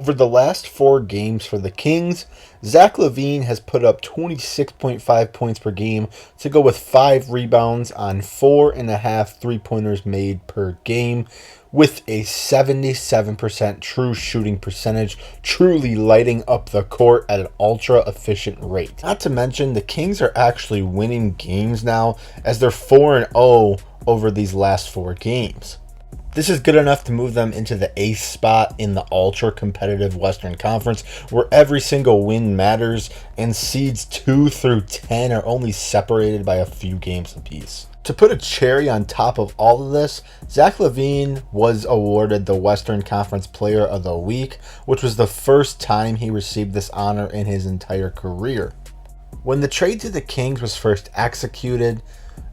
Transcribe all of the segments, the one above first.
Over the last 4 games for the Kings, Zach Lavine has put up 26.5 points per game to go with 5 rebounds on 4.5 three-pointers made per game, with a 77% true shooting percentage, truly lighting up the court at an ultra-efficient rate. Not to mention, the Kings are actually winning games now, as they're 4-0 over these last 4 games. This is good enough to move them into the 8th spot in the ultra-competitive Western Conference, where every single win matters, and seeds 2 through 10 are only separated by a few games apiece. To put a cherry on top of all of this, Zach Lavine was awarded the Western Conference Player of the Week, which was the first time he received this honor in his entire career. When the trade to the Kings was first executed,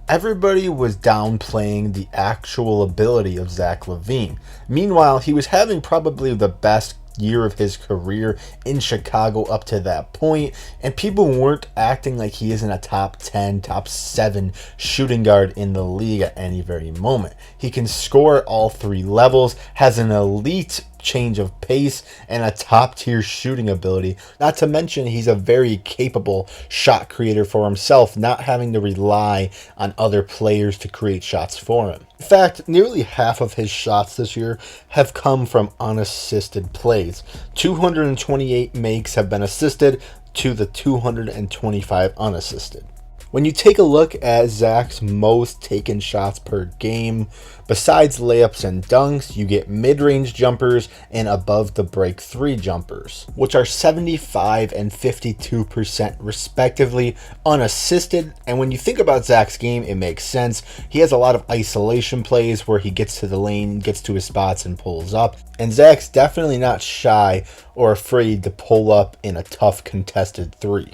everybody was downplaying the actual ability of Zach Lavine. Meanwhile, he was having probably the best year of his career in Chicago up to that point, and people weren't acting like he isn't a top 10, top 7 shooting guard in the league at any very moment. He can score at all 3 levels, has an elite change of pace, and a top-tier shooting ability. Not to mention, he's a very capable shot creator for himself, not having to rely on other players to create shots for him. In fact, nearly half of his shots this year have come from unassisted plays. 228 makes have been assisted to the 225 unassisted. When you take a look at Zach's most taken shots per game, besides layups and dunks, you get mid-range jumpers and above the break 3 jumpers, which are 75 and 52% respectively unassisted. And when you think about Zach's game, it makes sense. He has a lot of isolation plays where he gets to the lane, gets to his spots, and pulls up. And Zach's definitely not shy or afraid to pull up in a tough contested 3.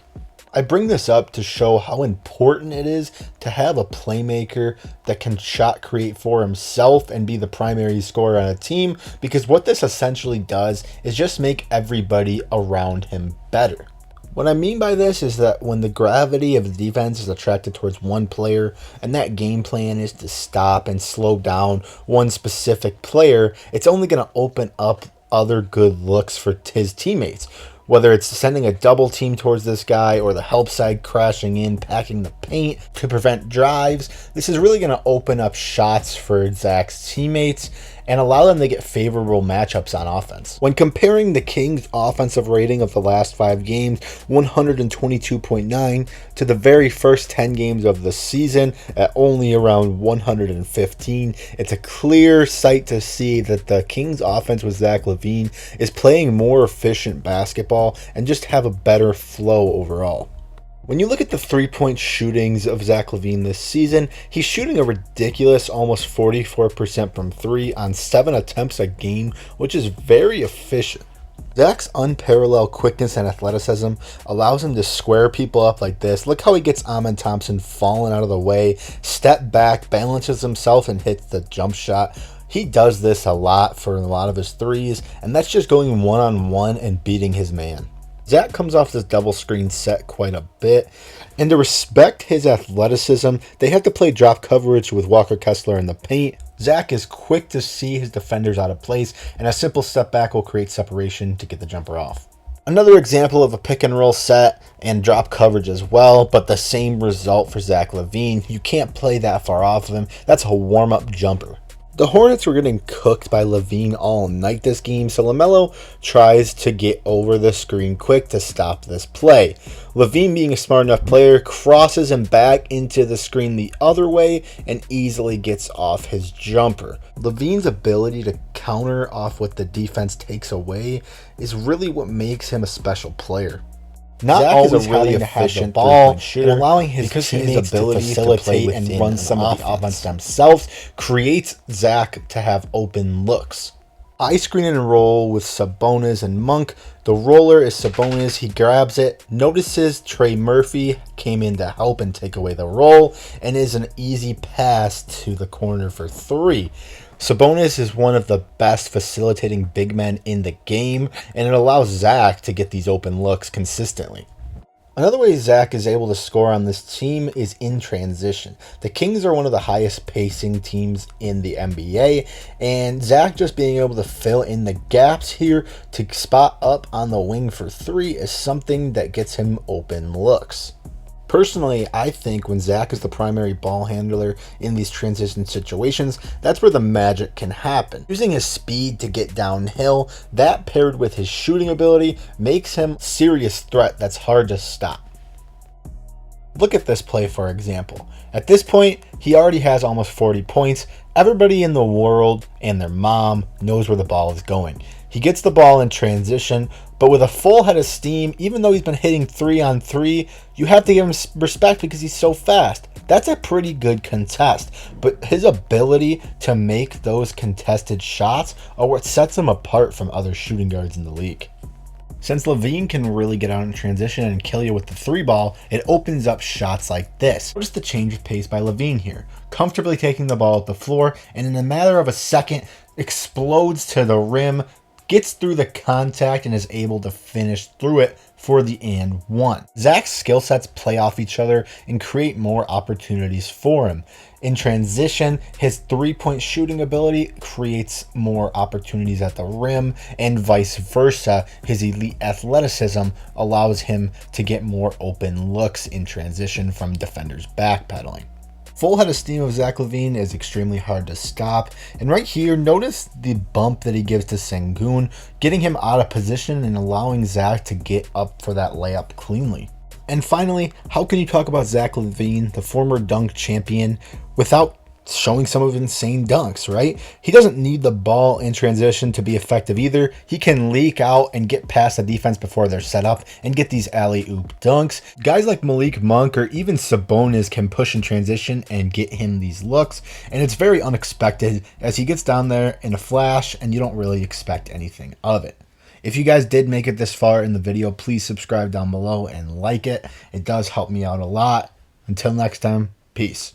I bring this up to show how important it is to have a playmaker that can shot create for himself and be the primary scorer on a team, because what this essentially does is just make everybody around him better. What I mean by this is that when the gravity of the defense is attracted towards one player, and that game plan is to stop and slow down one specific player, it's only going to open up other good looks for his teammates. Whether it's sending a double team towards this guy or the help side crashing in, packing the paint to prevent drives, this is really going to open up shots for Zach's teammates and allow them to get favorable matchups on offense. When comparing the Kings' offensive rating of the last 5 games, 122.9, to the very first 10 games of the season at only around 115, it's a clear sight to see that the Kings' offense with Zach Lavine is playing more efficient basketball and just have a better flow overall. When you look at the 3-point shootings of Zach Lavine this season, he's shooting a ridiculous almost 44% from 3 on 7 attempts a game, which is very efficient. Zach's unparalleled quickness and athleticism allows him to square people up like this. Look how he gets Amen Thompson falling out of the way, step back, balances himself, and hits the jump shot. He does this a lot for a lot of his threes, and that's just going one-on-one and beating his man. Zach comes off this double screen set quite a bit, and to respect his athleticism, they have to play drop coverage with Walker Kessler in the paint. Zach is quick to see his defenders out of place, and a simple step back will create separation to get the jumper off. Another example of a pick and roll set and drop coverage as well, but the same result for Zach Lavine. You can't play that far off of him. That's a warm-up jumper. The Hornets were getting cooked by Lavine all night this game, so LaMelo tries to get over the screen quick to stop this play. Lavine, being a smart enough player, crosses him back into the screen the other way and easily gets off his jumper. Lavine's ability to counter off what the defense takes away is really what makes him a special player. Not Zach always is a really efficient ball shooter, and allowing his teammates to facilitate and run some of the offense themselves creates Zach to have open looks. I screen and roll with Sabonis and Monk. The roller is Sabonis. He grabs it, notices Trey Murphy came in to help and take away the roll, and is an easy pass to the corner for 3. Sabonis is one of the best facilitating big men in the game, and it allows Zach to get these open looks consistently. Another way Zach is able to score on this team is in transition. The Kings are one of the highest pacing teams in the NBA, and Zach just being able to fill in the gaps here to spot up on the wing for three is something that gets him open looks. Personally, I think when Zach is the primary ball handler in these transition situations, that's where the magic can happen. Using his speed to get downhill, that paired with his shooting ability makes him a serious threat that's hard to stop. Look at this play, for example. At this point, he already has almost 40 points. Everybody in the world and their mom knows where the ball is going. He gets the ball in transition, but with a full head of steam, even though he's been hitting 3-on-3, you have to give him respect because he's so fast. That's a pretty good contest, but his ability to make those contested shots are what sets him apart from other shooting guards in the league. Since Lavine can really get out in transition and kill you with the three ball, it opens up shots like this. Notice the change of pace by Lavine here. Comfortably taking the ball at the floor, and in a matter of a second, explodes to the rim, gets through the contact, and is able to finish through it for the and one. Zach's skill sets play off each other and create more opportunities for him. In transition, his three-point shooting ability creates more opportunities at the rim, and vice versa. His elite athleticism allows him to get more open looks in transition from defenders backpedaling. Full head of steam of Zach Lavine is extremely hard to stop, and right here, notice the bump that he gives to Sengun, getting him out of position and allowing Zach to get up for that layup cleanly. And finally, how can you talk about Zach Lavine, the former dunk champion, without showing some of his insane dunks, right? He doesn't need the ball in transition to be effective either. He can leak out and get past the defense before they're set up and get these alley-oop dunks. Guys like Malik Monk or even Sabonis can push in transition and get him these looks, and it's very unexpected as he gets down there in a flash and you don't really expect anything of it. If you guys did make it this far in the video, please subscribe down below and like it. It does help me out a lot. Until next time, peace.